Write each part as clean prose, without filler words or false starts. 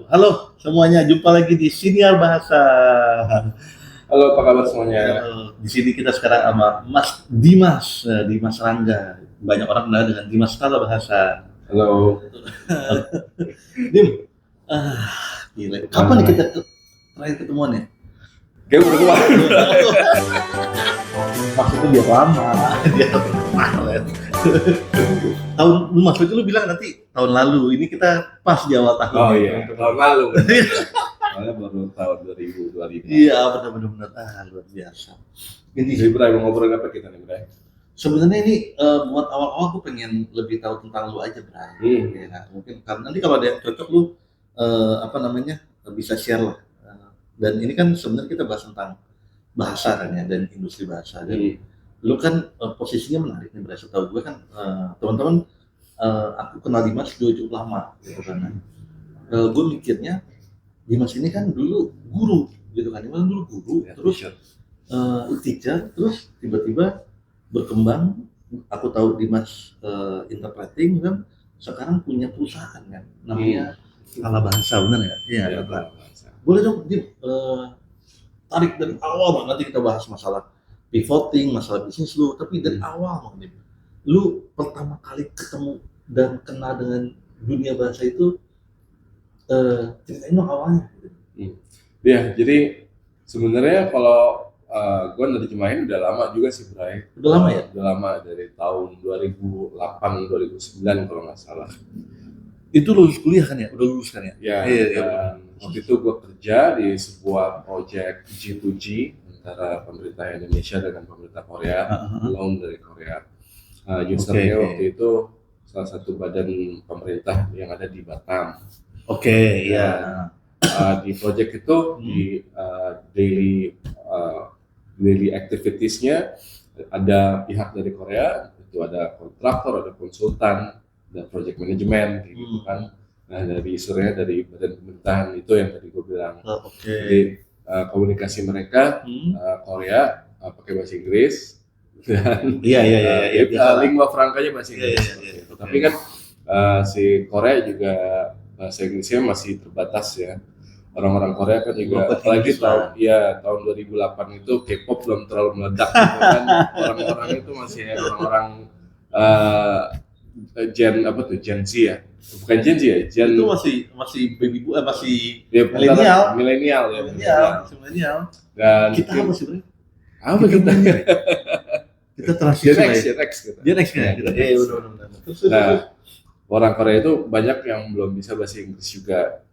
Halo semuanya, jumpa lagi di Siniar Bahasa. Halo, apa kabar semuanya? Di sini kita sekarang sama Mas Dimas, Dimas Rangga. Banyak orang kenal dengan Dimas Kala Bahasa. Halo. Dim, ah, gila. Kapan nih kita terakhir ketemuan ya? Kayak udah tua. Maksudnya biar lama, biar kemarin. Maksudnya lu bilang nanti tahun lalu, ini kita pas di awal tahun. Oh iya, tahun lalu. Soalnya baru tahun 2025. Iya, benar-benar luar biasa. Jadi Bray, mau ngobrol apa kita nih, Bray? Sebenarnya ini buat awal-awal aku pengen lebih tahu tentang lu aja, Bray. Ya, mungkin karena nanti kalau ada yang cocok lu bisa share lah. Dan ini kan sebenarnya kita bahas tentang bahasa kan ya, dan industri bahasa. Dan lu kan posisinya menarik nih, Bray. Setahu gue kan teman-teman aku kenal Dimas cukup lama gitu kan. Gue mikirnya Dimas ini kan dulu guru gitu kan, Dimas dulu guru, terus teacher, terus tiba-tiba berkembang. Aku tahu Dimas interpreting kan, sekarang punya perusahaan kan, namanya Kala Bahasa, benar ya? Iya, Kala Bahasa. Boleh dong, Dim, tarik dari awal banget, nanti kita bahas masalah pivoting, masalah bisnis lu, tapi dari awal banget, Dim. Lu pertama kali ketemu dan kenal dengan dunia bahasa itu, ceritain dong awalnya. Ya, jadi sebenarnya kalau gue nerjemahin udah lama juga sih, Bray. Udah lama ya? Udah lama, dari tahun 2008-2009 kalau nggak salah. Itu lulus kuliah kan ya? Udah lulus kan ya? Ya, dan waktu itu gue kerja di sebuah proyek G2G antara pemerintah Indonesia dengan pemerintah Korea, loan dari Korea. Usernya waktu itu salah satu badan pemerintah yang ada di Batam. Iya. Di project itu di daily activities-nya ada pihak dari Korea, itu ada kontraktor, ada konsultan, ada project management gitu kan. Nah, dari usernya dari badan pemerintahan itu yang tadi gue bilang. Jadi komunikasi mereka Korea pakai bahasa Inggris dan lingua francanya bahasa Inggris. Tapi kan si Korea juga bahasa Inggrisnya masih terbatas ya. Orang-orang Korea kan juga, apalagi tahun 2008 itu K-pop belum terlalu meledak gitu kan. Orang-orang itu masih orang-orang Gen Z ya, bukan Gen Z ya, itu masih baby masih milenial. Dan kita apa sih, Bro? Apa kita? Kita transisi Gen X ya. Benar. Nah, orang Korea itu banyak yang belum bisa bahasa Inggris juga.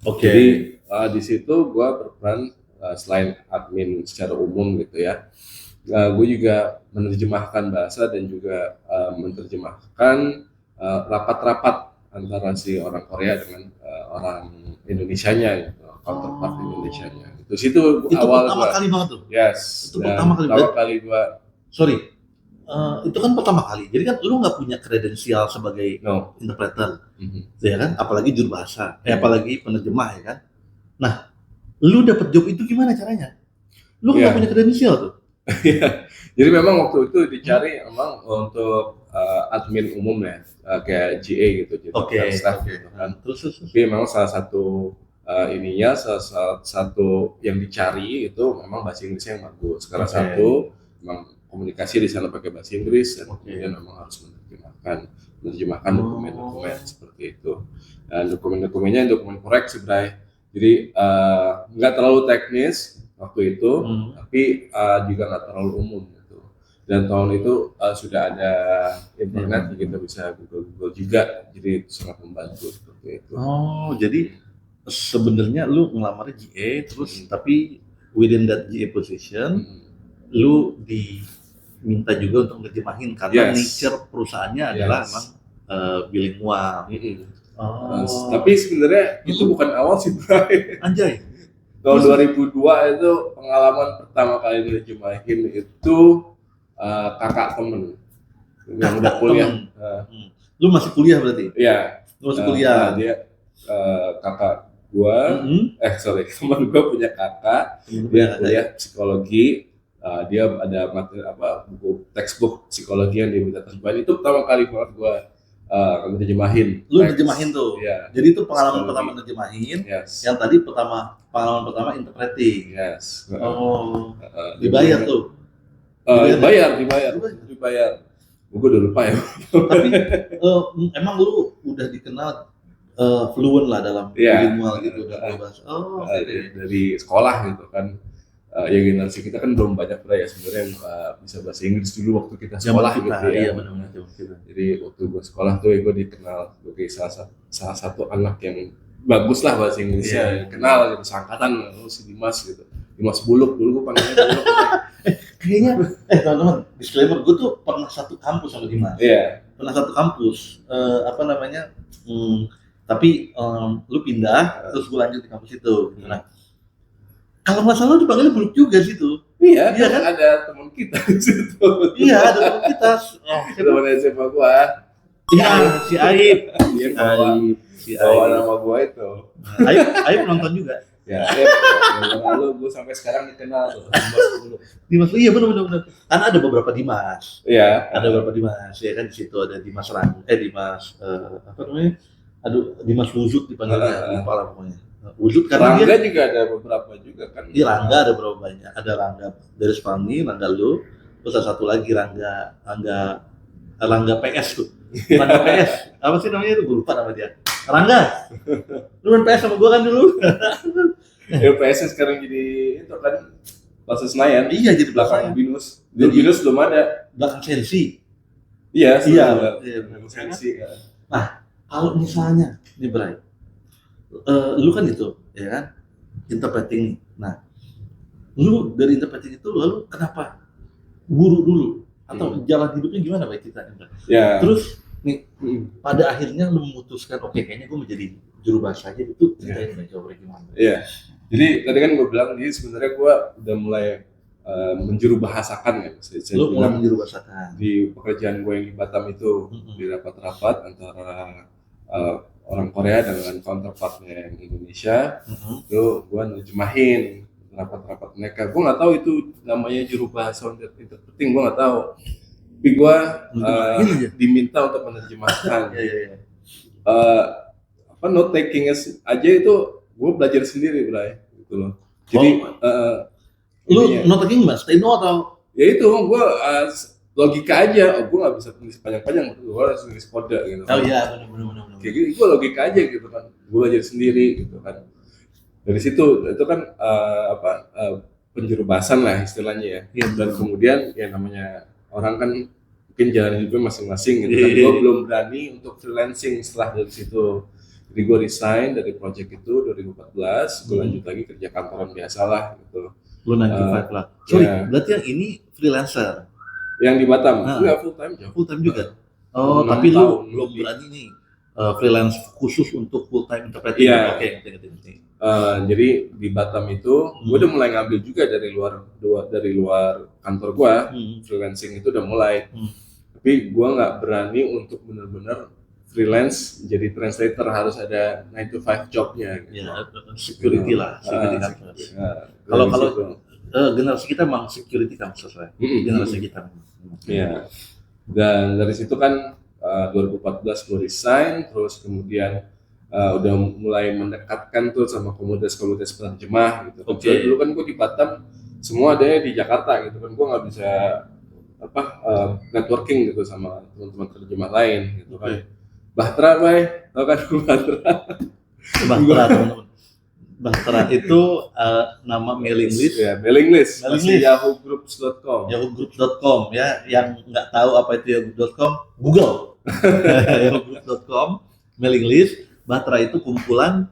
Jadi di situ gue berperan selain admin secara umum gitu ya, gue juga menerjemahkan bahasa dan juga menerjemahkan rapat-rapat antara si orang Korea dengan orang Indonesianya gitu, counterpart Indonesianya. Itu situ awal pertama kali banget tuh. Yes. Itu pertama kali gue. Sorry. Itu kan pertama kali, jadi kan lu nggak punya kredensial sebagai interpreter, ya kan? Apalagi juru bahasa, apalagi penerjemah ya kan? Nah, lu dapet job itu gimana caranya? Lu nggak punya kredensial tuh? Jadi memang waktu itu dicari memang untuk admin umum ya, kayak GA gitu, staff gitu kan. Terus. Tapi memang salah satu salah satu yang dicari itu memang bahasa Inggrisnya yang bagus. Karena satu memang komunikasi di sana pakai bahasa Inggris dan kemudian memang harus menerjemahkan dokumen-dokumen seperti itu. Dan dokumen-dokumennya dokumen korek sebenarnya. Jadi nggak terlalu teknis waktu itu, tapi juga nggak terlalu umum gitu. Dan tahun itu sudah ada internet, kita bisa Google juga, jadi sangat membantu seperti itu. Jadi sebenarnya lu ngelamarnya GA terus, tapi within that GA position, lu diminta juga untuk nerjemahin karena nature perusahaannya adalah emang bilingual. Tapi sebenarnya itu bukan awal sih, Bray. Anjay. Tahun 2002 itu pengalaman pertama kali nerjemahin itu kakak temen yang udah kuliah. Lu masih kuliah berarti? Iya. Lu masih kuliah. Dia kakak gua, teman gua punya kakak, dia kuliah psikologi. Dia ada materi buku textbook psikologi yang dia minta terjemahin. Itu pertama kali banget gue nerjemahin. Lu nerjemahin tuh. Iya. Jadi itu pengalaman pertama nerjemahin. Yes. Yang tadi pengalaman pertama interpreting. Yes. Oh. Dibayar tuh. Dibayar. Gue udah lupa ya. Tapi emang lu udah dikenal fluent lah dalam bilingual gitu udah bahasa. Oh, dari sekolah gitu kan. Ya generasi kita kan belum banyak ya sebenarnya yang bisa bahasa Inggris dulu waktu kita sekolah gitu ya. Iya benar-benar. Jadi waktu gue sekolah tuh gue dikenal sebagai salah satu anak yang bagus lah bahasa Inggrisnya. Kenal gitu, seangkatan si Dimas gitu. Dimas Buluk, dulu gue panggilnya Buluk. Kayaknya, teman-teman, disclaimer, gue tuh pernah satu kampus sama Dimas. Iya. Pernah satu kampus, tapi lu pindah, terus gue lanjut di kampus itu. Nah, kalau nggak salah dipanggilnya Buluk juga situ. Iya kan? Ada teman kita di situ. Iya, ada teman kita. Teman SMA gua. Iya, si Aib. Si nama gua itu. Aib nonton juga. Ya, lalu gue sampai sekarang dikenal tuh Dimas. Iya benar. Karena ada beberapa Dimas. Iya. Ada beberapa Dimas. Ya kan di situ ada Dimas Dimas Dimas Wujud dipanggilnya, lupa lah pokoknya. Wujud karena Rangga juga ada beberapa juga kan. Iya, Rangga ada berapa banyak. Ada Rangga dari Spani, Rangga lu, terus ada satu lagi Rangga PS tuh. Rangga PS. Apa sih namanya itu? Gue lupa nama dia. Rangga. Lu main PS sama gua kan dulu. Ya PS sekarang jadi itu kan Plaza Senayan. Iya, jadi belakang Binus. Binus belum ada. Belakang Sensi. Iya. Sensi. Nah, kalau misalnya nih Bray, lu kan itu, ya kan, interpreting. Nah, lu dari interpreting itu lalu kenapa guru dulu atau jalan hidupnya gimana baik kita? Ya. Terus nih, pada akhirnya lu memutuskan, oke, kayaknya gue menjadi juru bahasa aja itu ceritain coba gimana? Iya. Jadi tadi kan gue bilang, jadi sebenarnya gue udah mulai menjuru bahasakan ya. Lu mulai menjuru bahasakan di pekerjaan gue yang di Batam itu, di rapat-rapat antara orang Korea dengan counterpartnya yang Indonesia, itu gue nerjemahin rapat-rapat mereka. Gue nggak tahu itu namanya juru bahasa interpreting, gue nggak tahu. Tapi gue diminta untuk menerjemahkan. Note taking aja itu gue belajar sendiri, Bray, gitu loh. Jadi lu note taking mas, steno atau? Ya itu gue logika aja, gue nggak bisa tulis panjang-panjang, gue harus tulis kode gitu. Oh iya, benar. Kayak gitu, gue logika aja gitu kan, gue belajar sendiri gitu kan. Dari situ itu kan penjuru bahasan lah istilahnya ya. Dan kemudian ya namanya orang kan mungkin jalan hidupnya masing-masing gitu kan. Gue belum berani untuk freelancing setelah dari situ. Jadi gue resign dari project itu 2014, gue lanjut lagi kerja kantoran biasa lah gitu. Lu 95 lah. Sorry, berarti yang ini freelancer. Yang di Batam, enggak full time juga. Oh, tapi lu belum berani nih freelance khusus untuk full time interpreting. Iya. Oke. Jadi di Batam itu, gue udah mulai ngambil juga dari luar kantor gue, freelancing itu udah mulai. Tapi gue nggak berani untuk benar-benar freelance jadi translator, harus ada 9 to 5 jobnya. Gitu. Ya, security lah. Kalau generasi kita memang security kan sesuai. Generasi kita. Iya. Dan dari situ kan 2014 gue resign, terus kemudian udah mulai mendekatkan tuh sama komunitas penerjemah gitu. Dulu kan gue di Batam, semua adanya di Jakarta gitu kan, gue nggak bisa networking gitu sama teman-teman penerjemah lain gitu kan. Bahtera, Bay, tau kan Bahtera? Teman-teman. Bahtera itu nama mailing list. Ya, mailing list. Yahoo-groups.com. Yahoo-groups.com ya, yang nggak tahu apa itu Yahoo.com, Google. Yahoo-groups.com, mailing list. Bahtera itu kumpulan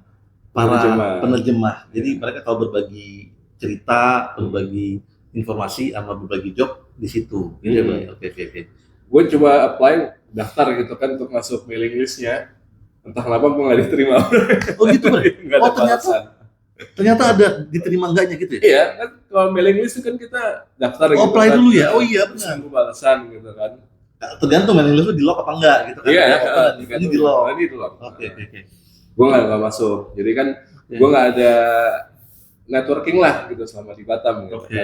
para penerjemah. Jadi mereka kalau berbagi cerita, berbagi informasi, sama berbagi job di situ. Oke. Gue coba apply daftar gitu kan untuk masuk mailing listnya. Entah kenapa gue nggak diterima. Oh gitu, Bro? Ternyata ada diterima enggaknya gitu ya? Iya, kan kalau mailing list kan kita daftar gitu. Apply dulu ya? Oh iya, benar. Tunggu balasan gitu kan. Tergantung mailing list di lock apa enggak gitu kan? Iya, ini di lock. Ini di lock. Oke. Gue nggak masuk. Jadi kan gue nggak ada networking lah gitu selama di Batam. Gitu. Oke.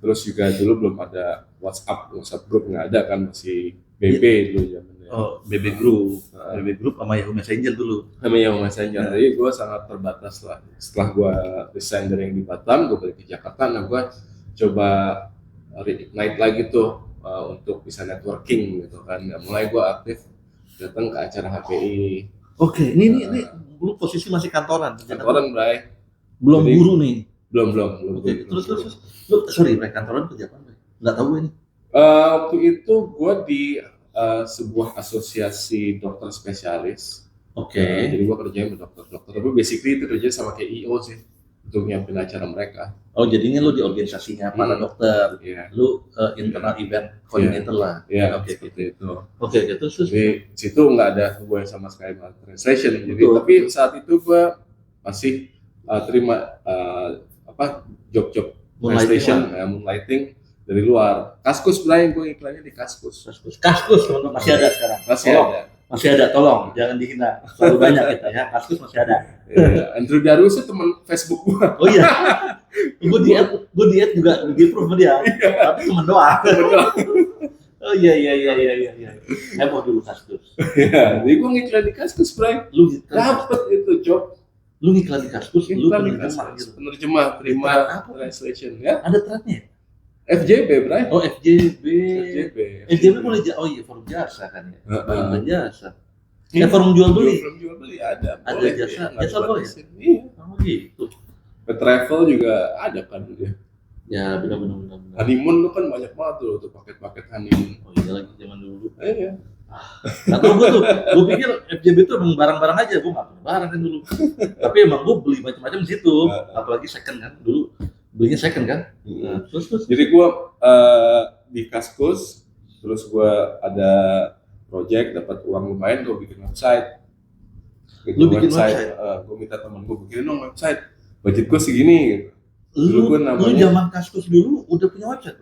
Terus juga dulu belum ada WhatsApp group nggak ada kan, masih BB dulu zamannya. BB Group sama Yahoo Messenger dulu. Sama Yahoo Messenger. Jadi gue sangat terbatas lah. Setelah gue resign dari yang di Batam, gue balik ke Jakarta. Nah gue coba reignite lagi tuh untuk bisa networking gitu kan. Mulai gue aktif datang ke acara HPI. Oke, ini lu posisi masih kantoran. Kantoran, Bray. Belum guru nih. Belum. Oke, terus lu sorry, Bray, kantoran kerja apa, Bray? Nggak tahu ini. Waktu itu gue di sebuah asosiasi dokter spesialis. Oke. Jadi gue kerjain sama dokter-dokter. Tapi basically itu kerja sama kayak EO sih untuk nyiapin acara mereka. Oh, jadinya lu di organisasinya para dokter. Iya. Lu internal event coordinator lah. Iya, Oke, seperti itu. Oke, terus. Jadi situ nggak ada hubungan sama sekali dengan translation. Jadi Betul. tapi saat itu gue masih terima job-job translation, moonlighting dari luar. Kaskus, Brian, gue iklannya di Kaskus. Kaskus masih ada sekarang. Masih ada, tolong jangan dihina. Selalu banyak kita ya. Kaskus masih ada. Andrew Darus itu teman Facebook gue. Oh iya. gue diet juga di approve sama dia. Tapi teman doang. Oh iya. Heboh dulu Kaskus. Iya, jadi gue ngiklan di Kaskus, Brian. Lu dapet itu job. Lu ngiklan di Kaskus, lu penerjemah terima translation ya. Ada trennya. FJB, Bray. Oh, FJB boleh forum jasa kan ya? Forum jasa. Forum jual beli. Forum jual beli ada. Ada jasa boleh ya? Iya. Oh gitu. Travel juga ada kan dia. Ya benar. Honeymoon lu kan banyak banget tuh paket-paket honeymoon. Oh iya lagi zaman dulu. Iya. Atau gue pikir FJB itu emang barang-barang aja, gue nggak punya barang kan dulu. Tapi emang gue beli macam-macam di situ, apalagi second kan dulu. Belinya second kan? Terus. Jadi gue di Kaskus, terus gue ada project dapat uang lumayan, gue bikin website. Lu bikin website? Gue minta temen gue bikin dong website. Budget gue segini. Lu zaman Kaskus dulu udah punya website?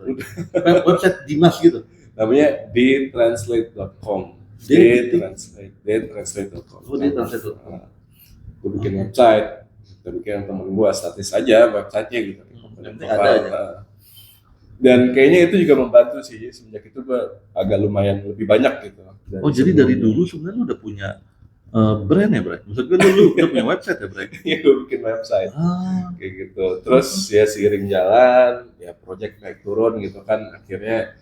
Website Dimas gitu? Namanya dtranslate.com. dtranslate.com. Oh, dtranslate.com. Gue bikin website. Kita bikin temen gue statis aja websitenya gitu. Dan kayaknya itu juga membantu sih, semenjak itu gue agak lumayan lebih banyak gitu. Jadi dari dulu sebenarnya lu udah punya brand ya, Bray? Maksud gue lu udah punya website ya, Bray? Iya, gue bikin website kayak gitu. Terus ya seiring jalan, ya project naik turun gitu kan, akhirnya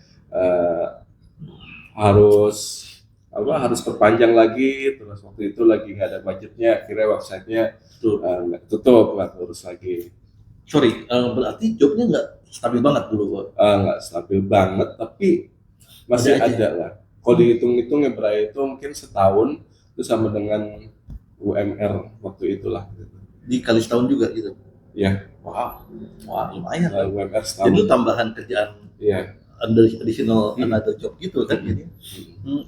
harus perpanjang lagi. Terus waktu itu lagi nggak ada budgetnya, akhirnya websitenya tutup, nggak terus lagi. Sorry, berarti jobnya nggak stabil banget dulu? Nggak stabil banget, tapi masih ada lah. Kalau dihitung-hitung ya, Bray, itu mungkin setahun itu sama dengan UMR waktu itulah. Dikali setahun juga gitu? Iya. Wah lumayan. UMR setahun. Jadi tambahan kerjaan. Iya. Additional another job gitu kan jadi.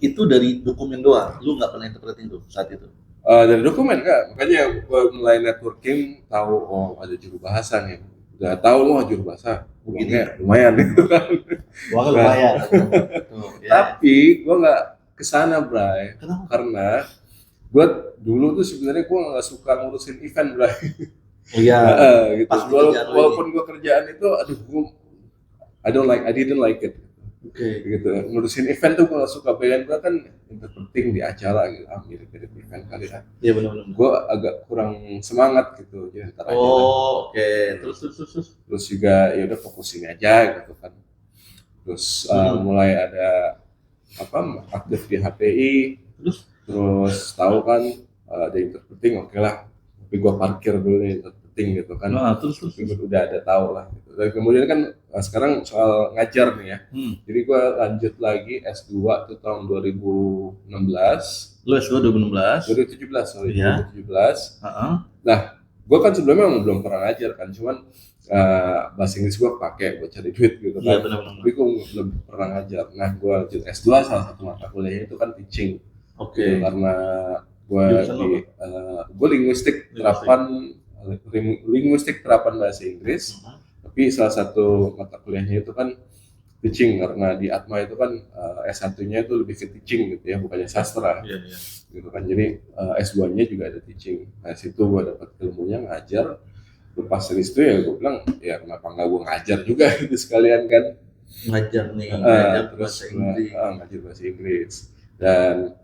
Itu dari dokumen doang, lu nggak pernah interpreting tuh saat itu? Dari dokumen nggak, makanya gue mulai networking tahu ada juru bahasa nih, udah tahu juru bahasa, uangnya lumayan gitu kan. Uangnya lumayan. Tapi gue nggak kesana, Bray. Kenapa? Karena gue dulu tuh sebenarnya gue nggak suka ngurusin event, Bray. Oh iya. Gitu. Walaupun gue kerjaan itu, I didn't like it. Gitu. Ngurusin event tuh gue gak suka, pengen gue kan penting di acara gitu, mirip-mirip event kali kan. Iya benar. Gue agak kurang semangat gitu. Ya, Terus juga ya udah fokus ini aja gitu kan. Terus mulai ada aktif di HPI. Terus tahu kan ada interpreting, oke lah. Tapi gue parkir dulu interpreting gitu kan. Terus udah ada tahu lah. Gitu. Dan kemudian kan sekarang soal ngajar nih ya. Jadi gue lanjut lagi S2 tuh tahun 2016. Lu S2 2016? 2017, sorry. Iya. 2017. Nah, gue kan sebelumnya belum pernah ngajar kan, cuman bahasa Inggris gue pakai buat cari duit gitu kan. Iya, benar. Tapi gue belum pernah ngajar. Nah, gue lanjut S2, salah satu mata kuliahnya itu kan teaching. Oke. Karena gue linguistik terapan bahasa Inggris. Tapi salah satu mata kuliahnya itu kan teaching, karena di Atma itu kan S1-nya itu lebih ke teaching gitu ya, bukannya sastra. Iya. Gitu kan. Jadi S2-nya juga ada teaching. Nah, situ gue dapat ilmunya ngajar. Lepas dari itu ya gue bilang, ya kenapa nggak gue ngajar juga gitu sekalian kan. Ngajar bahasa Inggris. Ngajar bahasa Inggris. dan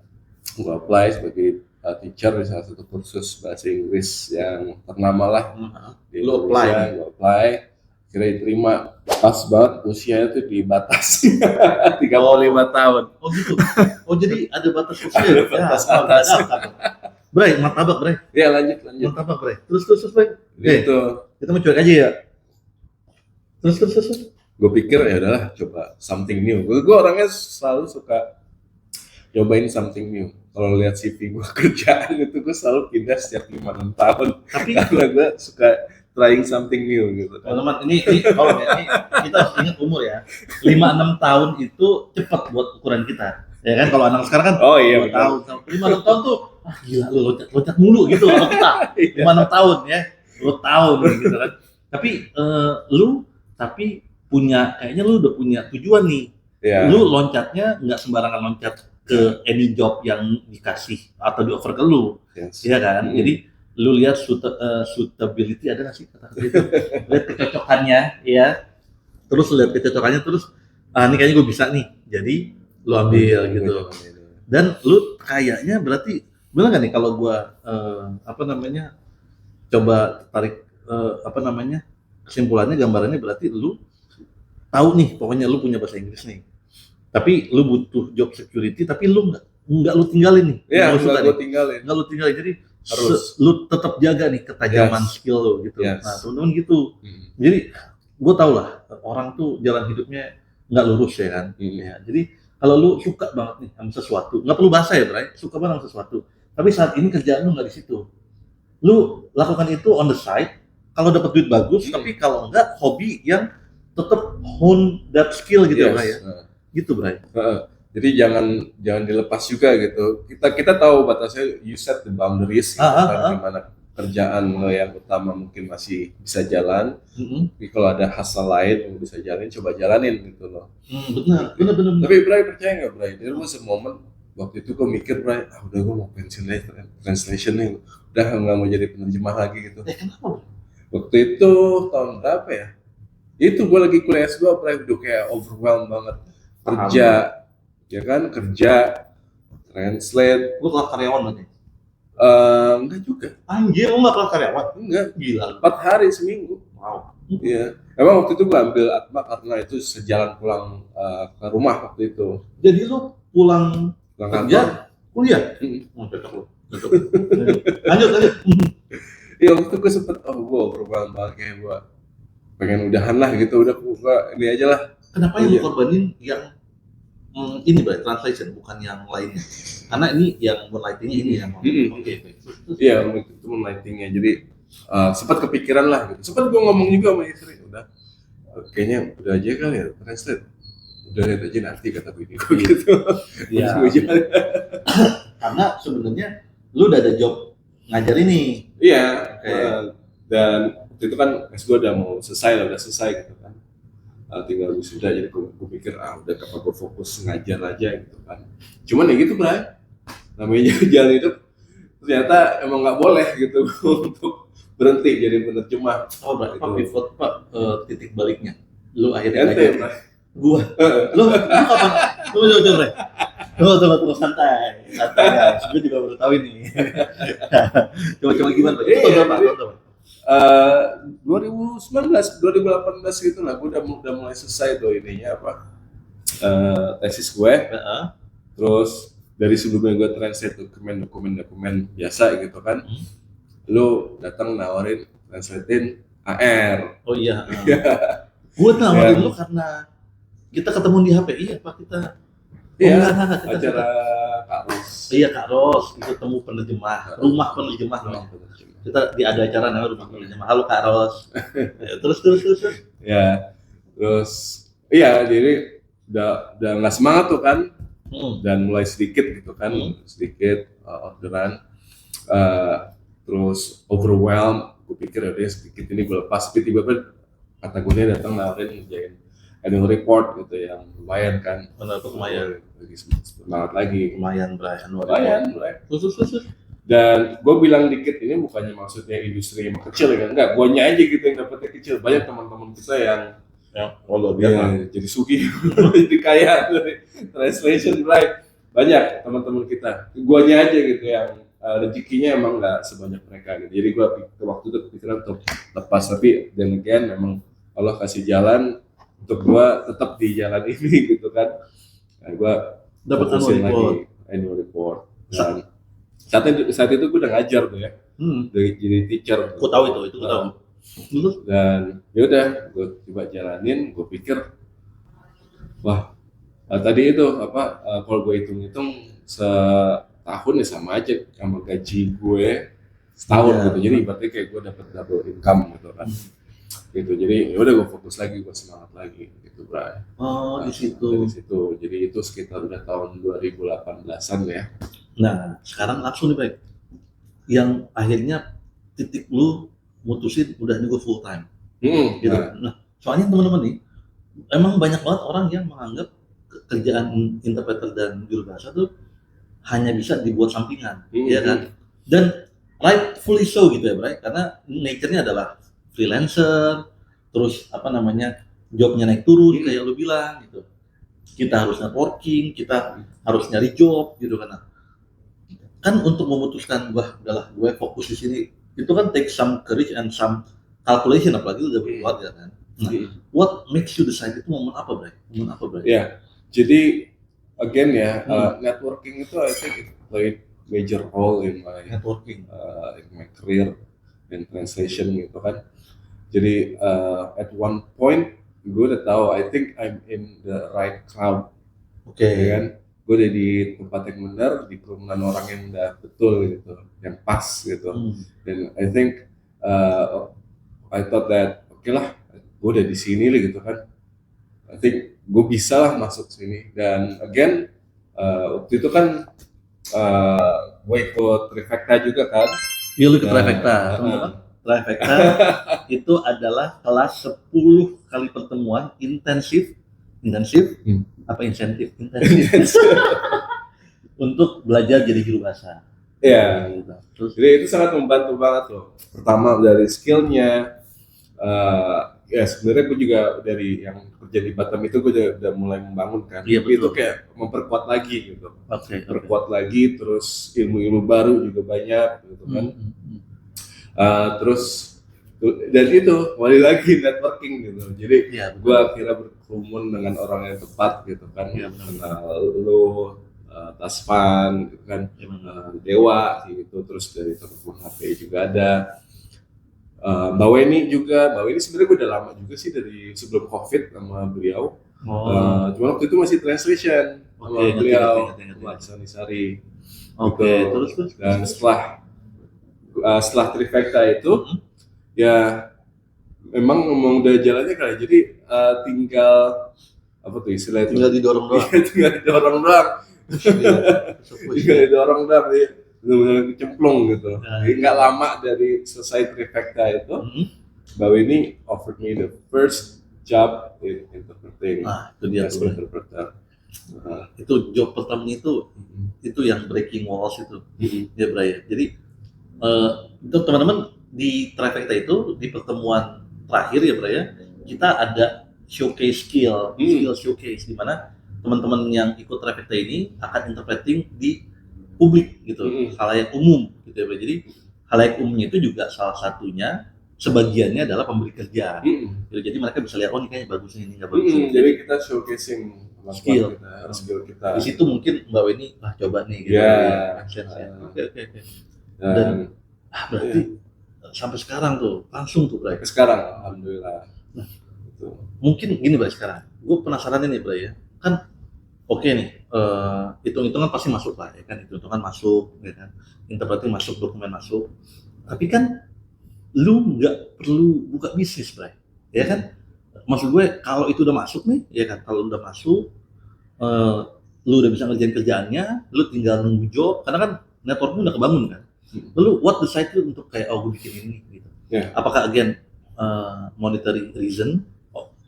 gue apply sebagai teacher di salah satu kursus bahasa Inggris yang ternama lah di Lu Indonesia. Gue apply, kira diterima. Pas banget usianya tuh dibatasi 35 tahun. Oh gitu. Oh jadi ada batas usia ya? Batas Ya, atas. Bray, martabak Bray. Ya lanjut. Martabak Bray. Terus Bray. Gitu. Kita mau cuek aja ya. Terus. Gue pikir ya udahlah coba something new. Gue orangnya selalu suka cobain something new. Kalau lihat CV gue kerjaan itu gue selalu pindah setiap 5-6 tahun. Tapi Karena gue suka trying something new gitu. teman-teman ini kalau ini kita harus ingat umur ya. 5-6 tahun itu cepat buat ukuran kita. Ya kan kalau anak sekarang kan Oh iya 2 betul. tahun. 5-6 tahun tuh gila lu loncat mulu gitu kalau kita. 5-6 tahun ya. 2 tahun gitu kan. Tapi lu kayaknya lu udah punya tujuan nih. Ya. Lu loncatnya nggak sembarangan loncat ke any job yang dikasih atau di offer ke lu. Yes. Iya kan? Jadi lu lihat suitability ada nggak sih kata itu? Lihat kecocokannya, ya. Terus lihat kecocokannya, terus ini kayaknya gue bisa nih. Jadi lu ambil gitu. Dan lu kayaknya berarti bilang nggak nih kalau gue coba tarik kesimpulannya, gambarannya berarti lu tahu nih, pokoknya lu punya bahasa Inggris nih. Tapi lu butuh job security, tapi lu nggak lu tinggalin nih. Iya, nggak lu tinggalin. Jadi Harus. lu tetap jaga nih ketajaman skill lu gitu. Yes. Nah, teman-teman gitu. Jadi gue tau lah orang tuh jalan hidupnya nggak lurus ya kan. Ya, jadi kalau lu suka banget nih sama sesuatu, nggak perlu bahasa ya Bray, suka banget sama sesuatu. Tapi saat ini kerjaan lu nggak di situ. Lu lakukan itu on the side. Kalau dapat duit bagus, tapi kalau enggak hobi yang tetap hone that skill gitu ya Bray ya. Gitu Bray. Jadi jangan dilepas juga gitu. Kita tahu batasnya, you set the boundaries gitu kan, gimana kerjaan lo yang utama mungkin masih bisa jalan. Tapi kalau ada hasil lain yang bisa jalanin, coba jalanin gitu loh. Benar. Tapi Bray percaya nggak Bray? There was a moment waktu itu gue mikir Bray, udah gue mau pensiun aja translation nih, udah nggak mau jadi penerjemah lagi gitu. Kenapa? Waktu itu tahun berapa ya? Itu gue lagi kuliah S2 Bray, udah kayak overwhelmed banget. Kerja, ya kan, translate. Lu kelas karyawan berarti? Enggak juga. Anjir, lu nggak kelas karyawan? Enggak. Gila. 4 hari seminggu. Wow. Iya. Emang waktu itu gue ambil Atma karena itu sejalan pulang ke rumah waktu itu. Jadi lu pulang kerja, kuliah? Cocok lu. Lanjut. Iya, waktu itu gue sempet, gue overwhelmed banget, kayak gue pengen udahan lah gitu, udah gue ini aja lah. Kenapa yang lu korbanin yang ini berarti translation, bukan yang lainnya? Karena ini yang moonlighting-nya ini yang Oke. Iya, itu moonlighting-nya. Jadi sempat kepikiran lah gitu. Sempat gue ngomong juga sama istri, udah kayaknya udah aja kali ya translate. Udah lihat aja nanti kata gue gitu. Iya. Karena sebenarnya lu udah ada job ngajar ini. Iya. Dan waktu itu kan S2 udah mau selesai gitu kan. Tinggal wisuda, jadi gue pikir udah kapan gue fokus ngajar aja gitu kan. Cuman ya gitu Bray, namanya jalan hidup ternyata emang nggak boleh gitu untuk berhenti jadi penerjemah. Oh berarti Pak pivot Pak, titik baliknya lu akhirnya ente ngajar. Gua lu kapan coba Bray, tunggu santai guys, gue juga baru tahu ini. coba gimana Bray? Itu berapa? 2019, 2018 gitu lah, gue udah mulai selesai tuh ininya tesis gue. Terus dari sebelumnya gue translate dokumen biasa gitu kan, lu datang nawarin translatein AR. Oh iya. Gue nawarin lu karena kita ketemu di HP. Iya Pak, kita acara Kak Ros. Iya Kak Ros, itu temu penerjemah, rumah penerjemah. Kita ada acara namanya rumah penerjemah. Halo Kak Ros. Terus. Ya, terus iya, jadi udah nggak semangat tuh kan, dan mulai sedikit gitu kan, sedikit orderan, terus overwhelmed. Gue pikir udah sedikit ini gue lepas, tapi tiba-tiba kata gue datang nawarin ngerjain annual report gitu yang lumayan kan. Lumayan. Lagi semangat lagi. Lumayan Bray. Terus. Dan gue bilang dikit ini bukannya maksudnya industri yang kecil ya, enggak, guanya aja gitu yang dapetnya kecil. Banyak teman-teman kita yang luar biasa jadi sugih, jadi kaya dari translation, Bray. banyak teman-teman kita, guanya aja gitu yang rezekinya emang nggak sebanyak mereka gitu. Jadi gua waktu itu kepikiran untuk lepas, tapi dan again memang Allah kasih jalan untuk gua tetap di jalan ini gitu kan. Nah, gua Dapat fokusin annual report. lagi annual report. Dan saat itu gue udah ngajar tuh ya, jadi teacher. Aku tahu itu gue tahu. Dan ya udah, gue coba jalanin. Gue pikir, wah, tadi itu apa? Kalau gue hitung-hitung setahun ya sama aja sama gaji gue setahun gitu. Jadi berarti kayak gue dapat double income gitu kan. Gitu. Jadi ya udah gue fokus lagi, gue semangat lagi gitu, Bray. Oh, di situ. Dari situ. Jadi itu sekitar udah tahun 2018-an ya. Nah, sekarang langsung nih, Bray. Yang akhirnya titik lu mutusin udah nih gue full time. Gitu. Nah, soalnya teman-teman nih, emang banyak banget orang yang menganggap kerjaan interpreter dan juru bahasa tuh hanya bisa dibuat sampingan, ya kan? Dan rightfully so gitu ya, Bray, karena nature-nya adalah freelancer, terus apa namanya, jobnya naik turun kayak lu bilang gitu. Kita harus networking, kita harus nyari job gitu kan untuk memutuskan wah udahlah gue fokus di sini itu kan take some courage and some calculation, apalagi udah berkeluarga kan. Nah, what makes you decide itu momen apa, Bray? Ya, jadi again ya, networking itu I think it played major role in my networking, in my career in translation gitu kan. Jadi at one point gue udah tahu I think I'm in the right crowd. Oke. Kan? Gue udah di tempat yang benar, di kerumunan orang yang udah betul gitu, yang pas gitu. Dan I think I thought that oke lah, gue udah di sini lah gitu kan. I think gue bisa lah masuk sini. Dan again waktu itu kan gue ikut Trifecta juga kan. Iya, lu ikut Trifecta. Trifecta itu adalah kelas 10 kali pertemuan intensif apa insentif intensif untuk belajar jadi juru bahasa. Iya. Terus jadi itu sangat membantu banget loh. Pertama dari skillnya, ya sebenarnya gue juga dari yang kerja di Batam itu gue udah mulai membangun kan. Iya, itu kayak memperkuat lagi gitu. Perkuat lagi, terus ilmu-ilmu baru juga banyak gitu kan. Terus dan itu kembali lagi networking gitu. Jadi gue akhirnya berkerumun dengan orang yang tepat gitu kan. Kenal lu, Tasvan gitu kan, Dewa gitu. Terus dari teman HP juga ada Mbak Weni juga. Mbak Weni sebenarnya gue udah lama juga sih dari sebelum COVID sama beliau. Cuma waktu itu masih translation sama beliau, Mbak Sanisari. Terus dan setelah Trifecta itu ya memang udah jalannya kali, jadi tinggal apa tuh istilahnya, tinggal didorong doang. Tinggal didorong doang dia benar-benar kecemplung gitu. Jadi nggak lama dari selesai Trifecta itu, Mbak Weni offered me the first job in interpreting. Itu dia as interpreter. Itu job pertamanya itu yang breaking walls itu, ya Bray. Jadi untuk teman-teman di Trifecta itu di pertemuan terakhir ya Bray, kita ada showcase skill showcase di mana teman-teman yang ikut Trifecta ini akan interpreting di publik gitu, khalayak umum gitu ya Bray. Jadi khalayak umumnya itu juga salah satunya sebagiannya adalah pemberi kerja. Jadi mereka bisa lihat, oh ini kayaknya bagus ini, nggak bagus. Jadi kita showcasing skill kita. Di situ mungkin Mbak Weni coba nih gitu. Oke. Dan berarti sampai sekarang tuh langsung tuh Bray. Sekarang alhamdulillah. Nah, mungkin gini Bray, sekarang gue penasaran ini Bray ya. Kan oke nih, hitung-hitungan pasti masuk lah ya kan, hitung-hitungan masuk ya kan, interpreting masuk, dokumen masuk. Tapi kan lu nggak perlu buka bisnis Bray, ya kan? Maksud gue kalau itu udah masuk nih, ya kan, kalau udah masuk, lu udah bisa ngerjain kerjaannya, lu tinggal nunggu job, karena kan networknya udah kebangun kan. Lalu what decide lu untuk kayak gue bikin ini gitu? Apakah again monetary reason,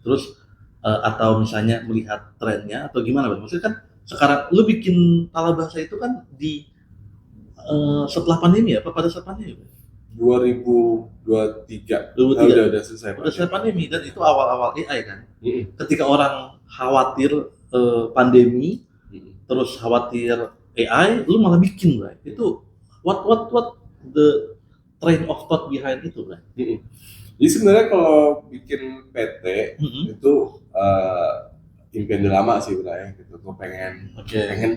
terus atau misalnya melihat trennya atau gimana Bang? Maksudnya kan sekarang lu bikin Tala Bahasa itu kan di setelah pandemi ya, apa pada saat pandemi? 2023. Udah selesai. Udah selesai pandemi, dan itu awal-awal AI kan. Ketika orang khawatir pandemi, terus khawatir AI, lu malah bikin, Bray. Itu what the train of thought behind itu, Bray? Jadi sebenarnya kalau bikin PT itu impian udah lama sih, Bray. Gitu. Gue pengen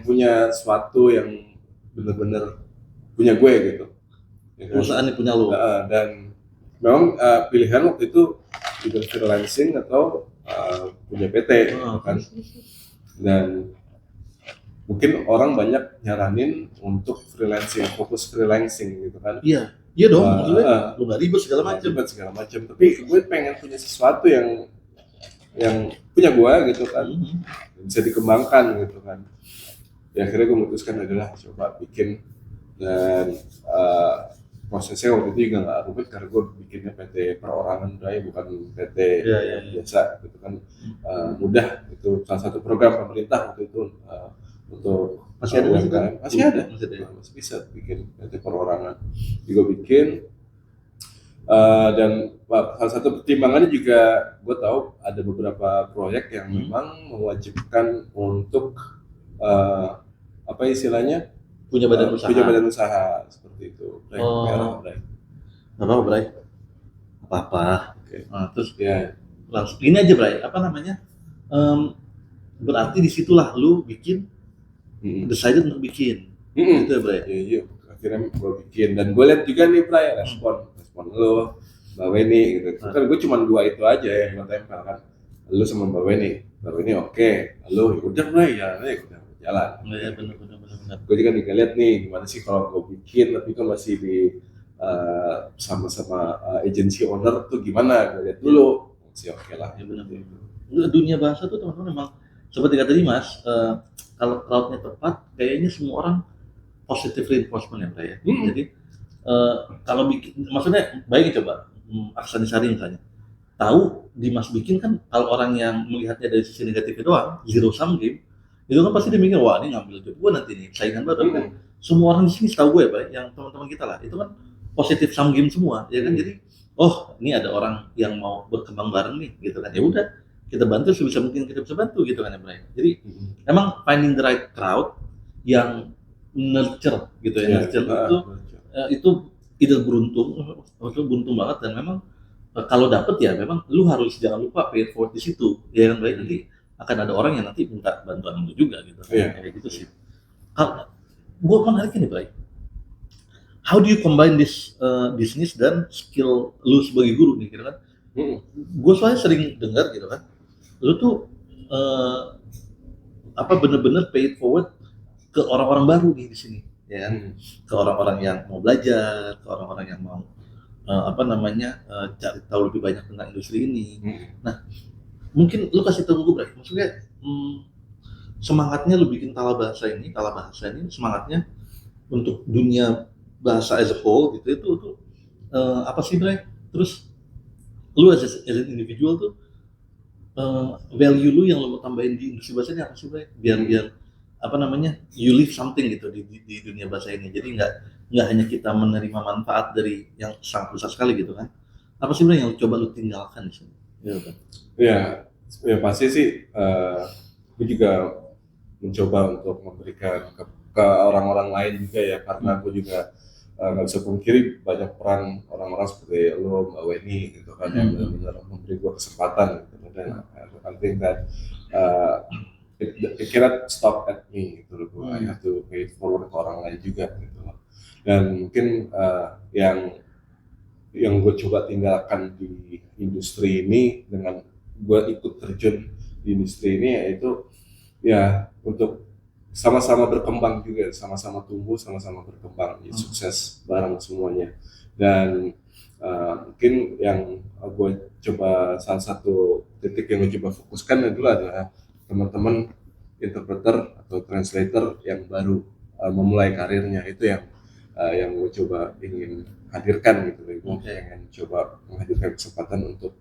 punya sesuatu yang bener-bener punya gue gitu. Perusahaan yang punya lo. Dan memang pilihan waktu itu either freelancing atau punya PT kan. Dan mungkin orang banyak nyaranin untuk fokus freelancing gitu kan. Iya dong, maksudnya lu gak ribet segala macam. Tapi gue pengen punya sesuatu yang punya gue gitu kan, bisa dikembangkan gitu kan. Ya akhirnya gue memutuskan adalah coba bikin, dan prosesnya waktu itu juga nggak rumit karena gue bikinnya PT perorangan, bukan PT biasa gitu kan. Mudah, itu salah satu program pemerintah waktu itu untuk masih ada masih bisa bikin PT perorangan juga bikin. Dan salah satu pertimbangannya juga gue tahu ada beberapa proyek yang memang mewajibkan untuk apa istilahnya punya badan usaha seperti itu. Merah, Bray. Apa-apa. Okay. Nah, terus langsung ini aja, Bray. Apa namanya? Berarti disitulah lu bikin, decided untuk bikin. Gitu ya, Bray. Iya. Akhirnya gue bikin, dan gue lihat juga nih, Bray, respon lo, Mbak Weni gitu. Kan gue cuma 2 itu aja yang gue tempel kan. Lu sama Mbak Weni. Mbak Weni oke. Lu udah, Bray, ya udah jalan. Iya, benar. Gue juga lihat nih gimana sih kalau gue bikin tapi kan masih di sama-sama agency owner tuh gimana, gue lihat dulu sih. Oke lah. Ya benar. Dunia bahasa tuh teman-teman memang seperti kata Dimas, kalau crowdnya tepat kayaknya semua orang positive reinforcement ya, Bray, ya. Jadi kalau bikin, maksudnya bayangin coba Aksani Sari misalnya, tahu Dimas bikin kan, kalau orang yang melihatnya dari sisi negatifnya doang, zero sum game, itu kan pasti dia mikir, wah ini ngambil job gue nanti nih, saingan baru kan. Semua orang di sini setahu gue, Pak, yang teman-teman kita lah, itu kan positif sum game semua, ya kan. Jadi, oh ini ada orang yang mau berkembang bareng nih, gitu kan. Ya udah, kita bantu sebisa mungkin kita bisa bantu, gitu kan ya, Bray. Jadi, emang finding the right crowd yang nurture, gitu ya. Nurture itu ide beruntung banget, dan memang kalau dapet ya memang lu harus jangan lupa pay it forward di situ, ya kan, Bray. Nanti akan ada orang yang nanti minta bantuan lu juga gitu. Kayak gitu sih. Gue menarik ini, Bray. How do you combine this bisnis dan skill lu sebagai guru nih, kira kan? Gue soalnya sering dengar gitu kan, lu tuh bener-bener pay it forward ke orang-orang baru nih di sini, ya kan? Ke orang-orang yang mau belajar, ke orang-orang yang mau cari tahu lebih banyak tentang industri ini. Nah, mungkin lu kasih tahu gue, Bray, maksudnya semangatnya lu bikin Tala Bahasa ini semangatnya untuk dunia bahasa as a whole gitu, itu apa sih, Bray? Terus lu as an individual tuh value lu yang lu mau tambahin di industri bahasa ini apa sih, Bray? Biar you leave something gitu di dunia bahasa ini. Jadi nggak hanya kita menerima manfaat dari yang sangat besar sekali gitu kan. Apa sih, Bray, yang coba lu tinggalkan di sini? Ya pasti sih. Gue juga mencoba untuk memberikan ke orang-orang lain juga ya, karena gue juga nggak bisa pungkiri banyak peran orang-orang seperti lo, Mbak Weni gitu kan, yang benar-benar memberi gue kesempatan gitu. Dan I think that it cannot stop at me gitu loh. I have to pay it forward ke orang lain juga gitu loh. Dan mungkin yang gue coba tinggalkan di industri ini dengan gue ikut terjun di industri ini, yaitu ya untuk sama-sama berkembang juga, sama-sama tumbuh, sama-sama berkembang, ya, sukses bareng semuanya. Dan mungkin yang gue coba, salah satu titik yang gue coba fokuskan adalah teman-teman interpreter atau translator yang baru memulai karirnya. Itu yang gue coba ingin hadirkan gitu. Gue pengen coba menghadirkan kesempatan untuk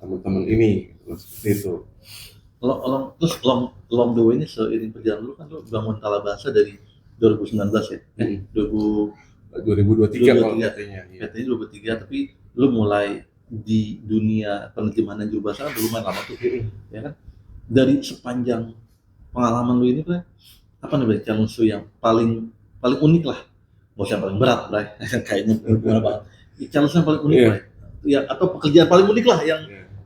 teman-teman ini gitu, seperti itu. Terus long the way ini, seiring perjalanan lu kan lu bangun Tala Bahasa dari 2019 ya? 2023 kalau katanya. Katanya 2023, tapi lu mulai di dunia penerjemahan juru bahasa kan lumayan lama tuh, ya kan? Dari sepanjang pengalaman lu ini, Bray, apa nih Bray, challenge lu yang paling unik lah, nggak usah yang paling berat Bray, kayaknya gimana banget, challenge yang paling unik Bray, ya atau pekerjaan paling unik lah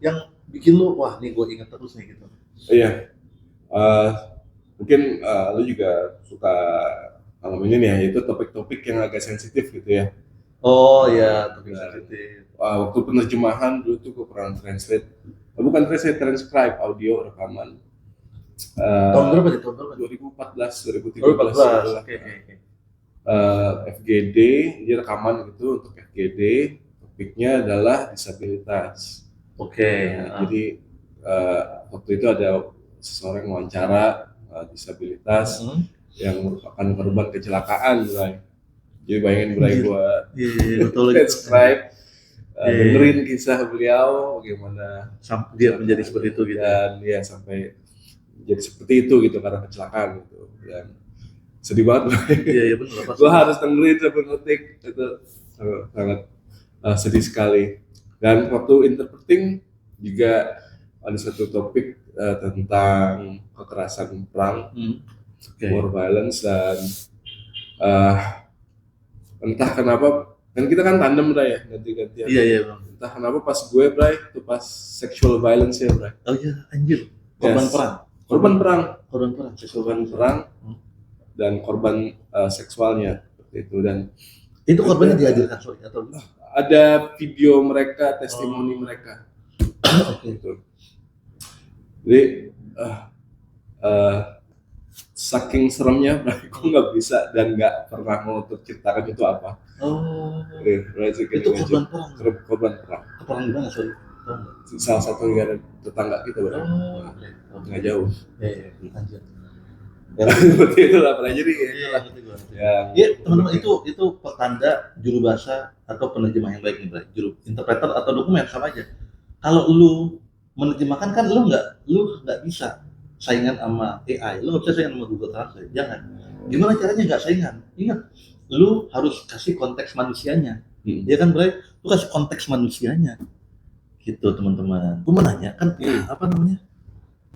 yang bikin lu wah nih gue ingat terus nih gitu. Iya, mungkin lu juga suka kalau ini nih ya, itu topik-topik yang agak sensitif gitu ya. Oh ya, topik sensitif. Waktu penerjemahan dulu tuh gue pernah translate, bukan translate, transcribe audio rekaman. Tahun berapa nih? Tahun berapa? 2014, 2013. Oke. FGD, jadi rekaman gitu untuk FGD. Topiknya adalah disabilitas. Oke. Jadi waktu itu ada seseorang wawancara disabilitas yang merupakan korban kecelakaan, Bray. Jadi bayangin Bray gua transcribe, dengerin kisah beliau bagaimana dia menjadi seperti itu gitu. Dan ya sampai jadi seperti itu gitu karena kecelakaan gitu. Dan sedih banget. Iya benar. Gua harus dengerin sampai ngetik, itu sangat sedih sekali. Dan waktu interpreting juga ada satu topik tentang kekerasan perang, war violence, dan entah kenapa, kan kita kan tandem Bray ya, ganti-gantian. Iya. Entah kenapa pas gue Bray, itu pas sexual violence ya Bray. Oh iya, anjir. Korban perang, dan korban seksualnya seperti itu. Dan itu korbannya dihadirkan atau ada video mereka, testimoni mereka. Gitu. Jadi saking seremnya, aku nggak bisa dan nggak pernah mau terciptakan itu apa. Itu korban perang. Perang di mana sorry? Salah satu negara tetangga kita nggak jauh. Anjir. Seperti itulah pernah jadi. Ya teman-teman, itu petanda juru bahasa atau penerjemah yang baik nih Bray. Juru interpreter atau dokumen sama aja. Kalau lu menerjemahkan kan lu nggak bisa saingan sama AI, lu nggak bisa saingan sama Google Translate, jangan. Gimana caranya nggak saingan? Ingat, lu harus kasih konteks manusianya, ya kan Bray? Lu kasih konteks manusianya, gitu teman-teman. Gue mau nanya kan, apa namanya?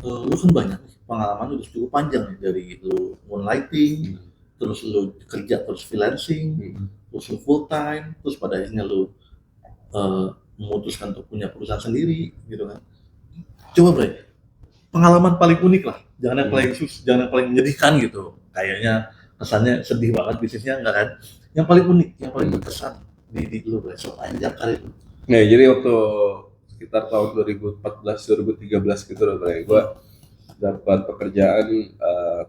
Lu kan banyak pengalaman lu cukup panjang nih, dari lu moonlighting, terus lu kerja terus freelancing, terus lu full time, terus pada akhirnya lu memutuskan untuk punya perusahaan sendiri, gitu kan? Coba Bray, pengalaman paling unik lah, jangan yang paling menyedihkan gitu, kayaknya kesannya sedih banget bisnisnya, enggak kan? Yang paling unik, yang paling berkesan di lu Bray sepanjang karir lu. Nah, jadi waktu sekitar tahun 2014-2013 gitu loh Bray, gue dapat pekerjaan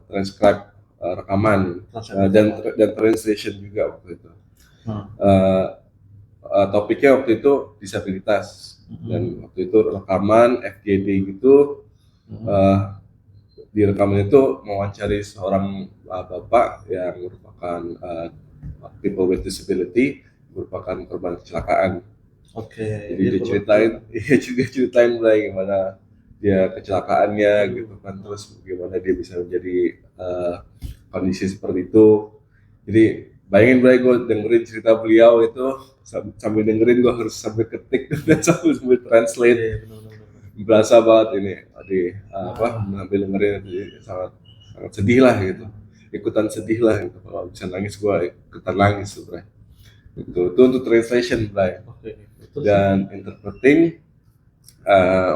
transcribe rekaman dan translation juga waktu itu. Topiknya waktu itu disabilitas, dan waktu itu rekaman FGD gitu. Di rekaman itu mewawancari seorang bapak yang merupakan people with disability, merupakan korban kecelakaan. Jadi dia ceritain Bray gimana dia kecelakaannya gitu kan, terus bagaimana dia bisa menjadi kondisi seperti itu. Jadi bayangin Bray, gue dengerin cerita beliau itu sambil dengerin, gue harus sambil ketik dan sambil translate. Berasa banget ini mengambil dengerin, sangat sedih lah gitu, ikutan sedih lah gitu. Kalau bisa nangis gue ikutan nangis tuh Bray. Itu untuk translation Bray. Dan interpreting,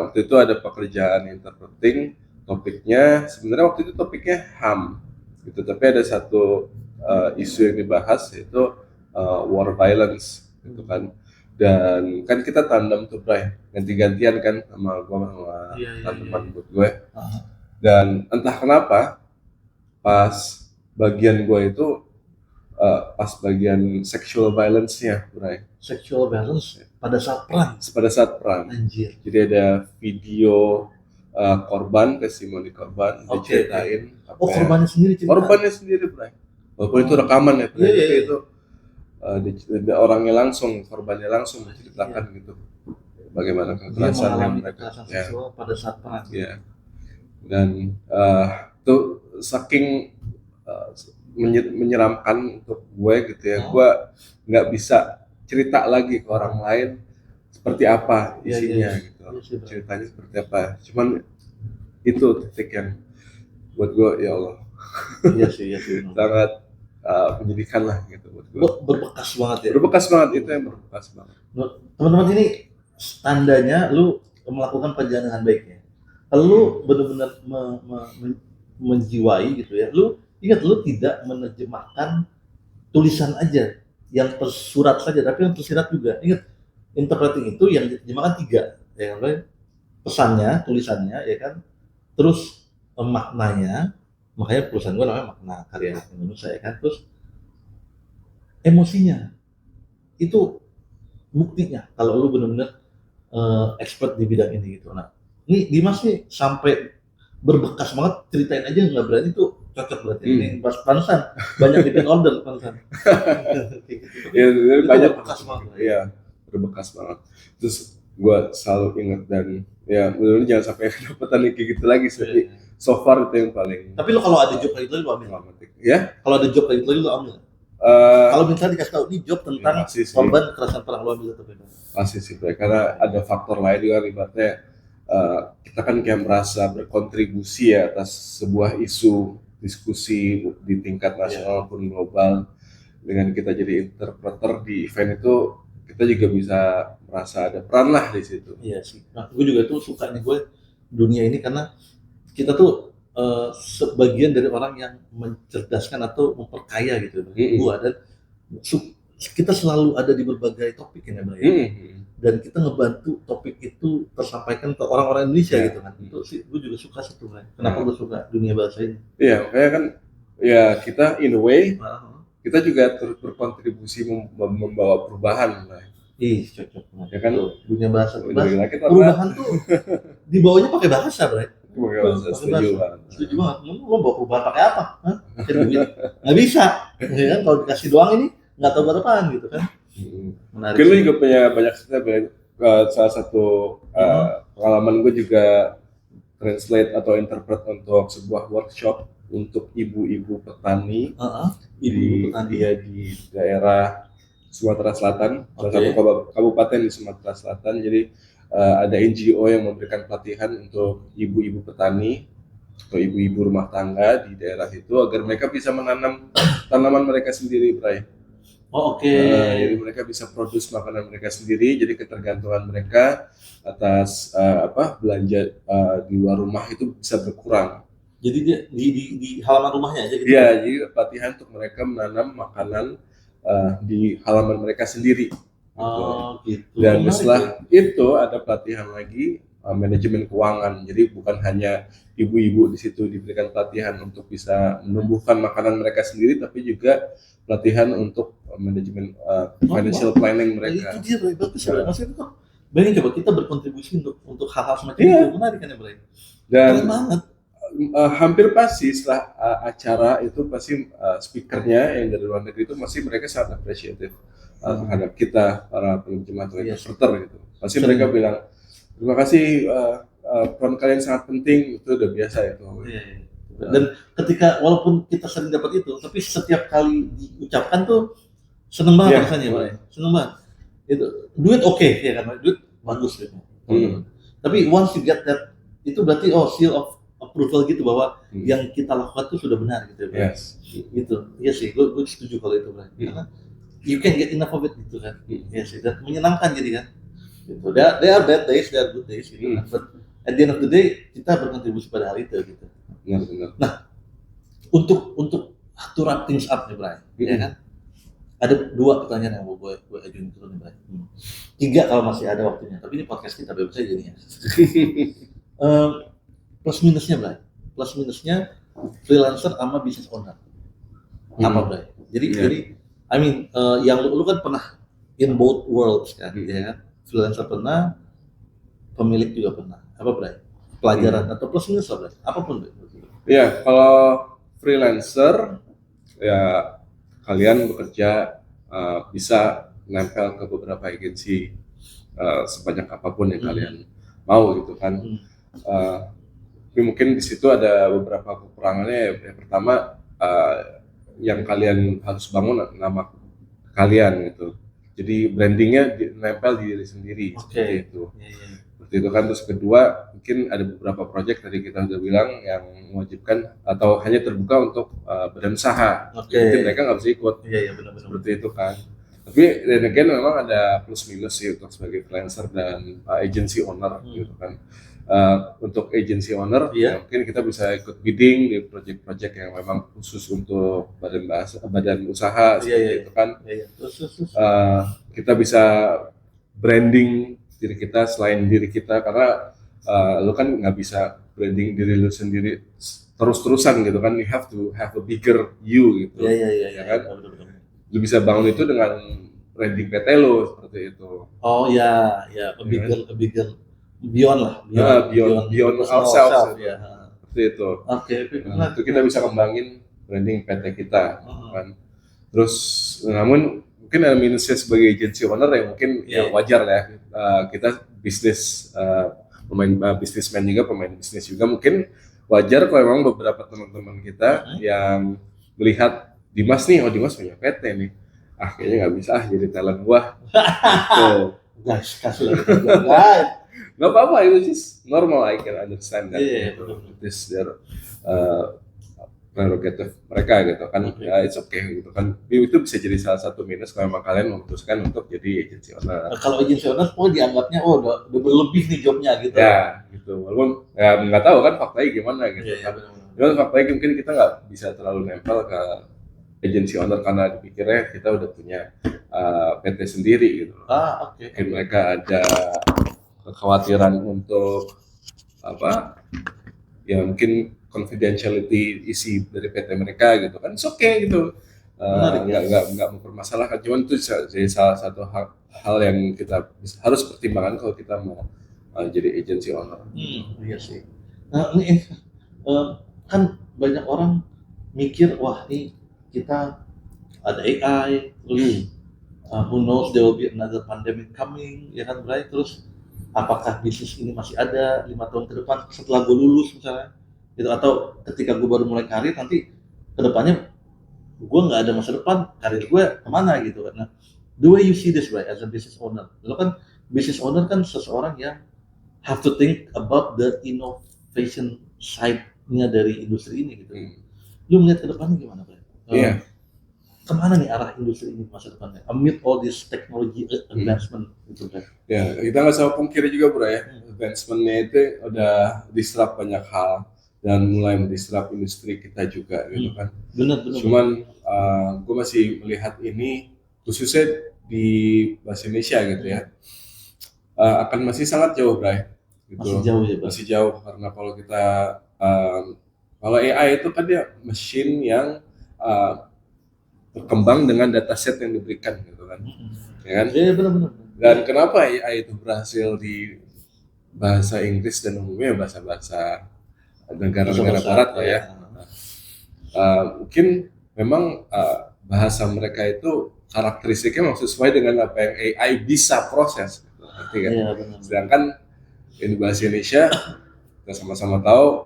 waktu itu ada pekerjaan interpreting, topiknya sebenarnya waktu itu topiknya HAM gitu, tapi ada satu isu yang dibahas yaitu war violence gitu kan. Dan kan kita tandem tuh Bray, ganti-gantian kan sama gue sama teman buat gue. Dan entah kenapa pas bagian gue itu pas bagian sexual violence-nya Bray. Sexual violence pada saat perang. Anjir. Jadi ada video korban, testimoni korban, diceritain. Korbannya sendiri cerita. Korbannya sendiri Bray. Walaupun itu rekaman ya Bray, tapi itu orangnya langsung, korbannya langsung menceritakan gitu bagaimana kekerasan yang mereka seksual pada saat perang. Ya. Dan itu saking menyeramkan untuk gue gitu ya, gue nggak bisa cerita lagi ke orang lain seperti apa isinya gitu, ceritanya seperti apa. Cuman itu titik yang buat gue, ya Allah, Iya sih. Sangat menyedihkan lah gitu buat gue. Berbekas banget ya. Berbekas banget, itu yang berbekas banget. Teman-teman, ini tandanya lu melakukan perjalanan dengan baik ya. Kalau lu benar-benar menjiwai gitu ya, lu ingat lu tidak menerjemahkan tulisan aja yang tersurat saja, tapi yang tersirat juga. Ingat, interpreting itu yang diterjemahkan 3, ya kan? Pesannya, tulisannya, ya kan? Terus maknanya, makanya perusahaan gue namanya Makna Karya Indonesia, ya kan? Terus emosinya, itu buktinya kalau lu benar-benar expert di bidang ini gitu. Nah, ini Dimas nih sampai berbekas banget, ceritain aja nggak berani tuh cocok berarti. Ini pantesan banyak bikin order pantesan. Ya, banyak berbekas banget. Iya, berbekas banget. Terus gue selalu ingat dan ya mudah-mudahan jangan sampai dapetan kayak gitu lagi sih. So far itu yang paling. Tapi lo kalau ada job kayak gitu lo ambil? Ya? Kalau ada job kayak gitu lo ambil? Kalau misalnya dikasih tahu ini job tentang korban kekerasan perang, lo ambil atau beda? Pasti sih, karena ada faktor lain juga ibaratnya kita kan kayak merasa berkontribusi ya atas sebuah isu diskusi di tingkat nasional maupun global. Dengan kita jadi interpreter di event itu, kita juga bisa merasa ada peran lah di situ. Iya sih. Nah, gue juga tuh suka nih gue dunia ini karena kita tuh sebagian dari orang yang mencerdaskan atau memperkaya gitu. Gue dan kita selalu ada di berbagai topik ya, Bro, ya. Dan kita ngebantu topik itu tersampaikan ke orang-orang Indonesia gitu kan. Itu sih gue juga suka situ kan. Kenapa gue suka dunia bahasa ini? Iya, makanya kan ya kita in a way kita juga terus berkontribusi membawa perubahan lah. Ih, cocok banget. Ya kan dunia bahasa. Perubahan tuh dibawanya pakai bahasa, Bro. Pakai bahasa, setuju banget. Setuju banget. Lo bawa perubahan pakai apa? Pakai duit? Nggak bisa. Ya kan kalau dikasih doang ini nggak tahu berapaan gitu kan. Menarik. Mungkin lu juga punya banyak cerita. Salah satu pengalaman gue juga translate atau interpret untuk sebuah workshop untuk ibu-ibu petani di daerah Sumatera Selatan, salah satu kabupaten di Sumatera Selatan. Jadi ada NGO yang memberikan pelatihan untuk ibu-ibu petani atau ibu-ibu rumah tangga di daerah itu agar mereka bisa menanam tanaman mereka sendiri, Bray. Jadi mereka bisa produce makanan mereka sendiri. Jadi ketergantungan mereka atas belanja di luar rumah itu bisa berkurang. Jadi dia di halaman rumahnya aja gitu? Iya, jadi pelatihan untuk mereka menanam makanan di halaman mereka sendiri. Gitu. Dan setelah itu ada pelatihan lagi manajemen keuangan. Jadi bukan hanya ibu-ibu di situ diberikan pelatihan untuk bisa menumbuhkan makanan mereka sendiri, tapi juga pelatihan untuk manajemen financial planning mereka. Itu dia, bagus ya. Maksudnya itu bayangin coba kita berkontribusi untuk hal-hal semacam itu, menarik kan ya, Bray? Dan hampir pasti setelah acara itu pasti speakernya yang dari luar negeri itu masih mereka sangat appreciative terhadap kita para penerjemah atau interpreter gitu. Pasti mereka bilang terima kasih, peran kalian sangat penting, itu udah biasa ya tuh. Dan ketika walaupun kita sering dapat itu, tapi setiap kali diucapkan tuh seneng banget rasanya, Pak. Seneng banget. Itu duit ya kan, duit bagus gitu. Tapi once you get that, itu berarti seal of approval gitu bahwa yang kita lakukan tuh sudah benar gitu ya. Gitu. Iya sih, gue setuju kalau itu, Pak. Karena you can get enough of it gitu kan. Iya sih, dan menyenangkan jadi kan. Gitu. There are bad days, there are good days gitu kan. But at the end of the day kita berkontribusi pada hal itu gitu. Benar. Nah, untuk to wrap things up nih, Bray, ya kan? Ada 2 pertanyaan yang mau gue ajuin dulu nih, Bray. 3 kalau masih ada waktunya. Tapi ini podcast kita bebas aja jadinya. Plus minusnya, Bray. Plus minusnya freelancer sama business owner. Apa, Bray? Jadi I mean, yang lu kan pernah in both worlds kan, ya kan? Freelancer pernah, pemilik juga pernah. Apa, Bray? Pelajaran atau plus minus lah, Bray? Apapun, Bray. Ya, kalau freelancer ya kalian bekerja bisa nempel ke beberapa agensi sebanyak apapun yang kalian mau gitu kan. Tapi mungkin di situ ada beberapa kekurangannya. Yang pertama yang kalian harus bangun nama kalian gitu. Jadi brandingnya nempel di diri sendiri seperti itu. seperti itu kan. Terus kedua, mungkin ada beberapa proyek tadi kita udah bilang yang mewajibkan atau hanya terbuka untuk badan usaha. Jadi mereka nggak bisa ikut. Iya benar-benar. Seperti itu kan. Tapi dan again memang ada plus minus sih untuk sebagai freelancer dan agency owner gitu kan. Untuk agency owner ya mungkin kita bisa ikut bidding di project-project yang memang khusus untuk badan usaha seperti itu kan. Kita bisa branding diri kita selain diri kita, karena lo kan nggak bisa branding diri lo sendiri terus-terusan gitu kan. You have to have a bigger you gitu. Iya kan. Lo bisa bangun itu dengan branding PT lo seperti itu. Oh ya, a bigger beyond lah, beyond ourselves ya. Seperti itu. Oke. Itu kita bisa kembangin branding PT kita kan. Terus namun mungkin ada minusnya sebagai agency owner yang mungkin ya wajar ya, kita bisnis pemain bisnismen juga, pemain bisnis juga, mungkin wajar kalau memang beberapa teman-teman kita yang melihat Dimas nih, Dimas punya PT nih, kayaknya nggak bisa jadi talent gua. Gitu. Kasih Nggak apa-apa, itu just normal, I can understand that. It is their prerogative mereka gitu kan. It's okay gitu kan. Itu bisa jadi salah satu minus kalau memang kalian memutuskan untuk jadi agency owner. Kalau agency owner, dianggapnya udah berlebih nih jobnya gitu. Ya gitu, walaupun ya nggak tahu kan faktanya gimana gitu kan. Cuman faktanya mungkin kita nggak bisa terlalu nempel ke agency owner karena dipikirnya kita udah punya PT sendiri gitu. Mungkin mereka ada kekhawatiran untuk ya mungkin confidentiality isi dari PT mereka gitu kan. It's okay gitu. Nggak mempermasalahkan, cuman itu jadi salah satu hal yang kita harus pertimbangkan kalau kita mau jadi agency owner. Iya sih. Nah ini kan banyak orang mikir, wah ini kita ada AI, terus who knows there will be another pandemic coming, ya kan Bray, terus apakah bisnis ini masih ada 5 tahun ke depan setelah gue lulus misalnya gitu, atau ketika gue baru mulai karir nanti kedepannya gue nggak ada masa depan, karir gue kemana gitu kan. Nah, the way you see this right as a business owner, lo kan business owner kan seseorang yang have to think about the innovation side-nya dari industri ini gitu. Lu melihat ke depannya gimana Bray? Kemana nih arah industri ini masa depannya amid all this technology advancement gitu kan? Ya, kita nggak usah pungkiri juga bro ya, advancementnya itu udah disrupt banyak hal dan mulai mendisrupt industri kita juga gitu kan. Benar. Cuman gue masih melihat ini khususnya di bahasa Indonesia gitu ya, akan masih sangat jauh bro. Gitu. Masih jauh ya bro? Masih jauh, karena kalau kita kalau AI itu kan dia mesin yang berkembang dengan dataset yang diberikan gitu kan, ya kan? Iya benar. Dan kenapa AI itu berhasil di bahasa Inggris dan umumnya bahasa-bahasa negara-negara Barat lah ya. Mungkin memang bahasa mereka itu karakteristiknya sesuai dengan apa yang AI bisa proses, gitu, kan? Iya, sedangkan di bahasa Indonesia kita sama-sama tahu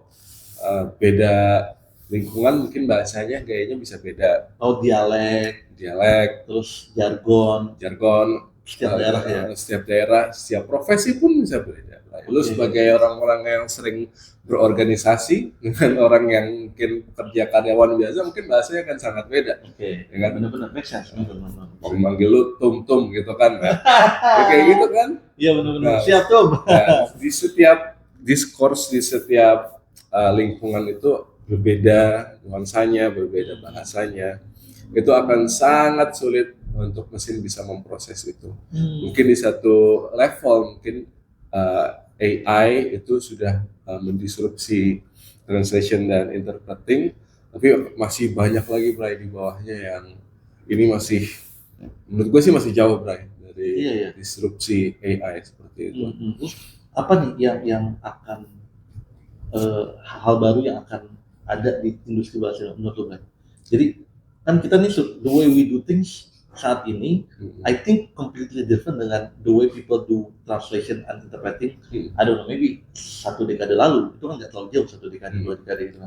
beda lingkungan, mungkin bahasanya gayanya bisa beda. Dialek, terus jargon setiap daerah ya. Setiap daerah, setiap profesi pun bisa beda. Lu sebagai orang-orang yang sering berorganisasi dengan orang yang mungkin kerja karyawan biasa, mungkin bahasanya akan sangat beda. Ya kan? Benar-benar make sense. Mau manggil lu tum gitu kan. Kayak gitu kan? Iya benar-benar. Siap tum. Di setiap diskurs, di setiap lingkungan itu berbeda nuansanya, berbeda bahasanya. Itu akan sangat sulit untuk mesin bisa memproses itu. Mungkin di satu level mungkin AI itu sudah mendisrupsi translation dan interpreting, tapi masih banyak lagi Bray di bawahnya yang ini masih, menurut gue sih masih jauh Bray dari disrupsi AI seperti itu. Apa nih yang akan hal baru yang akan ada di industri bahasa menurut lo Bray? Jadi kan kita nih the way we do things saat ini, I think completely different dengan the way people do translation and interpreting. I don't know, maybe 1 dekade lalu itu kan nggak terlalu jauh, 1 dekade 2 dekade gitu.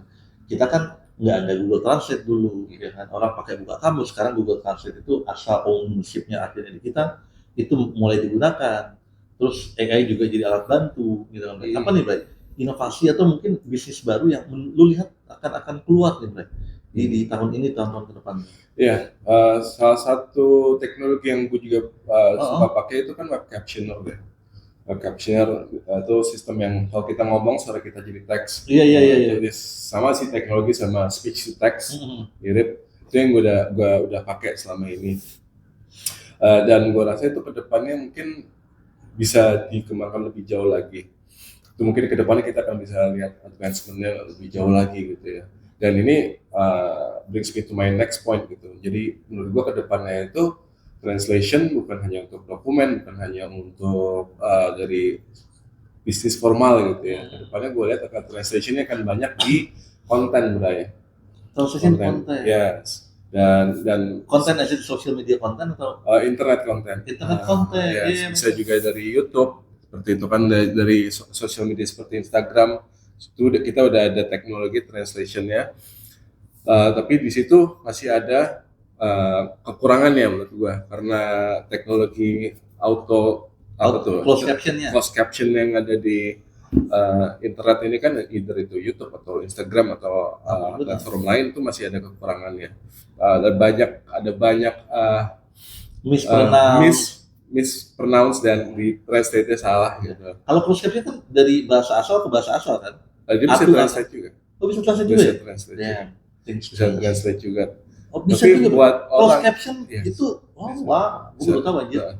Kita kan nggak ada Google Translate dulu, ya kan, orang pakai buka kamus. Sekarang Google Translate itu asal ownership-nya akhirnya di kita, itu mulai digunakan. terus AI juga jadi alat bantu gitu kan. Apa nih Bray? Inovasi atau mungkin bisnis baru yang lu lihat akan keluar nih Bray di tahun ini, tahun-tahun ke depan? Iya, salah satu teknologi yang gue juga suka pakai itu kan web captioner ya. Web captioner itu sistem yang kalau kita ngomong suara kita jadi teks. Iya. Jadi sama sih teknologi sama speech to text, mirip. Itu yang gue udah pakai selama ini. Dan gue rasa itu kedepannya mungkin bisa dikembangkan lebih jauh lagi. Itu mungkin kedepannya kita akan bisa lihat advancement-nya lebih jauh lagi gitu ya. Dan ini brings me to my next point gitu. Jadi menurut gue kedepannya itu translation bukan hanya untuk dokumen, bukan hanya untuk dari bisnis formal gitu ya. Kedepannya gue lihat akan translation-nya akan banyak di konten Bray. Translation konten. Yes. Dan konten aja di social media konten atau internet konten. Internet konten. Yes. Bisa juga dari YouTube seperti itu kan, dari social media seperti Instagram. Itu kita udah ada teknologi translation-nya. Tapi di situ masih ada kekurangannya menurut gua, karena teknologi closed caption yang ada di internet ini kan, either itu YouTube atau Instagram atau platform lain, itu masih ada kekurangannya. Ada banyak mispronounce dan di translate-nya salah gitu. Kalau closed caption kan dari bahasa asal ke bahasa asal kan? Dia bisa translate juga. Oh, bisa translate juga ya? Bisa translate juga. Oh, bisa tapi juga buat closed caption itu, wah, gue baru tahu aja.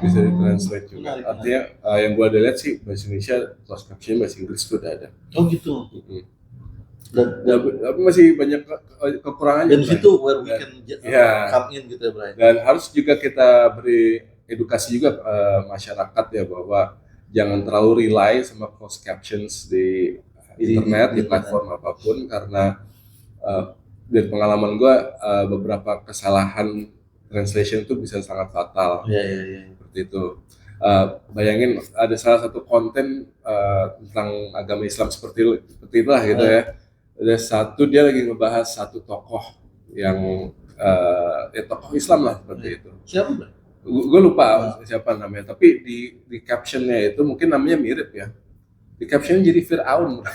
Bisa di-translate juga. Artinya yang gue ada lihat sih bahasa Indonesia closed caption, bahasa Inggris itu udah ada. Oh gitu. Tapi masih banyak kekurangannya. Dan situ where we can come in gitu ya, Brian. Dan harus juga kita beri edukasi juga ke masyarakat ya, bahwa jangan terlalu rely sama closed captions di internet, di platform apapun, karena dari pengalaman gue beberapa kesalahan translation itu bisa sangat fatal. Iya. Seperti itu. Bayangin ada salah satu konten tentang agama Islam seperti itulah gitu ya. Ada satu, dia lagi ngebahas satu tokoh yang tokoh Islam lah seperti itu. Siapa? Gue lupa siapa namanya, tapi di captionnya itu mungkin namanya mirip ya. Di caption jadi Fir'aun.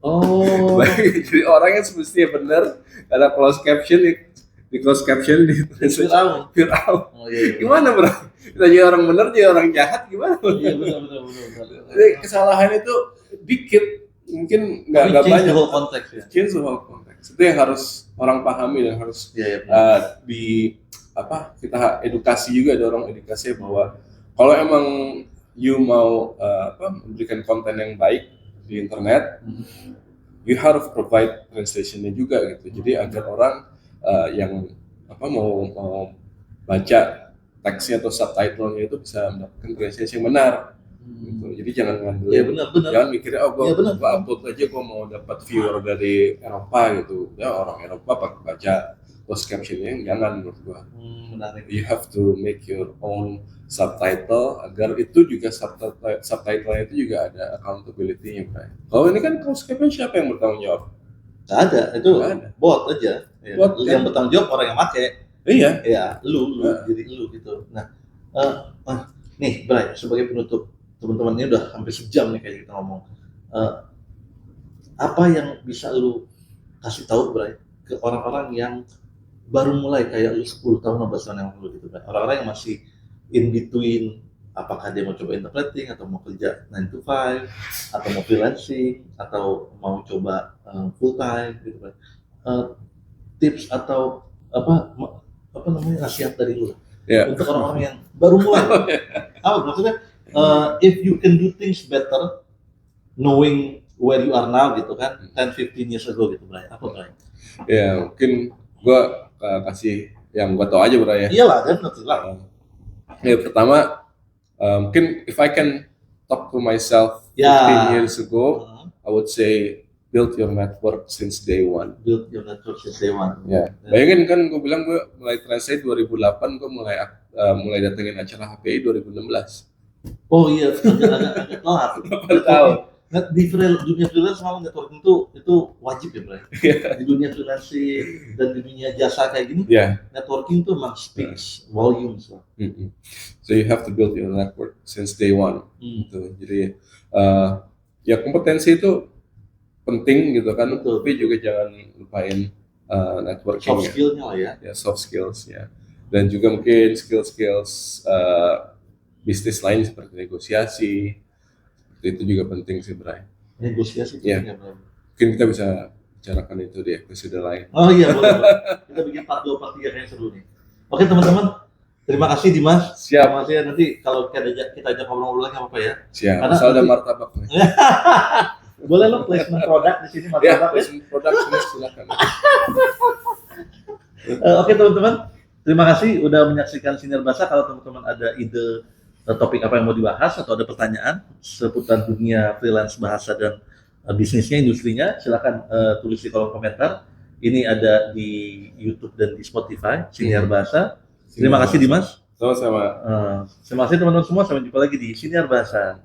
Oh. Jadi orang yang semestinya benar, ada closed caption di closed caption di Fir'aun. Oh, iya. Gimana bro? Kita jadi orang benar, jadi orang jahat gimana? Iya benar. Jadi kesalahan itu dikit, mungkin nggak banyak. Change the whole context ya. Change the whole context. Itu yang harus orang pahami dan harus kita edukasi juga, dorong edukasi bahwa kalau emang you mau memberikan konten yang baik di internet, you harus provide translation-nya juga gitu. Jadi agar orang yang mau baca teksnya atau subtitle-nya itu bisa mendapatkan translation yang benar. Gitu. Jadi jangan ngambil, jangan mikirnya gue upload aja gue mau dapat viewer dari Eropa gitu. Ya orang Eropa pakai baca closed caption-nya, jangan menurut gue. You have to make your own subtitle agar itu juga subtitle-nya itu juga ada accountability-nya. Kalau ini kan closed caption, siapa yang bertanggung jawab? Nggak ada, itu bot aja. Bot yang bertanggung jawab orang yang pakai. Iya. Ya, lu jadi lu gitu. Nah, nih Bray, sebagai penutup, teman-teman ini udah hampir sejam nih kayak kita ngomong. Apa yang bisa lu kasih tahu Bray ke orang-orang yang baru mulai kayak lu 10 tahun 15 tahun yang lalu gitu Bray? Orang-orang yang masih in between, apakah dia mau coba interpreting atau mau kerja 9 to 5 atau mau freelancing atau mau coba full time gitu Bray. Tips atau apa namanya, nasihat dari lu untuk orang-orang yang baru mulai. Apa maksudnya? If you can do things better, knowing where you are now gitu kan, 10-15 years ago gitu Bray. Apa Bray? Ya mungkin gue kasih yang gue tau aja Bray ya. Iyalah, definitely. Ya pertama, mungkin if I can talk to myself 15 years ago, I would say build your network since day one. Build your network since day one. Ya, bayangin kan gue bilang gue mulai translate 2008, gue mulai datengin acara HPI 2016. Oh iya, agak telat. 8 tahun. Nah, di dunia freelance memang networking itu wajib ya, Bray. Di dunia freelancing dan di dunia jasa kayak gini, networking tuh memang speaks volumes. So you have to build your network since day one. Gitu. Jadi ya kompetensi itu penting gitu kan, tapi juga jangan lupain networking. Soft skill-nya lah ya. Ya, soft skills ya. Dan juga mungkin skills bisnis lain seperti negosiasi. Itu juga penting sih, Bray. Negosiasi ya. Mungkin kita bisa bicarakan itu di episode lain. Oh iya, boleh. Kita bikin part 2, part 3 yang seru nih. Oke teman-teman, terima kasih Dimas. Siap. Terima kasih, nanti kalau kita ajak ngobrol-ngobrol lagi apa ya. Siap. Karena asal ada martabak. Boleh lo placement produk di sini martabak ya. Placement produk silakan. Oke teman-teman, terima kasih udah menyaksikan Siniar Bahasa. Kalau teman-teman ada ide topik apa yang mau dibahas atau ada pertanyaan seputar dunia freelance bahasa dan bisnisnya, industrinya, silakan tulis di kolom komentar. Ini ada di YouTube dan di Spotify, Siniar Bahasa. Terima kasih Dimas. Sama-sama. Terima kasih teman-teman semua. Sampai jumpa lagi di Siniar Bahasa.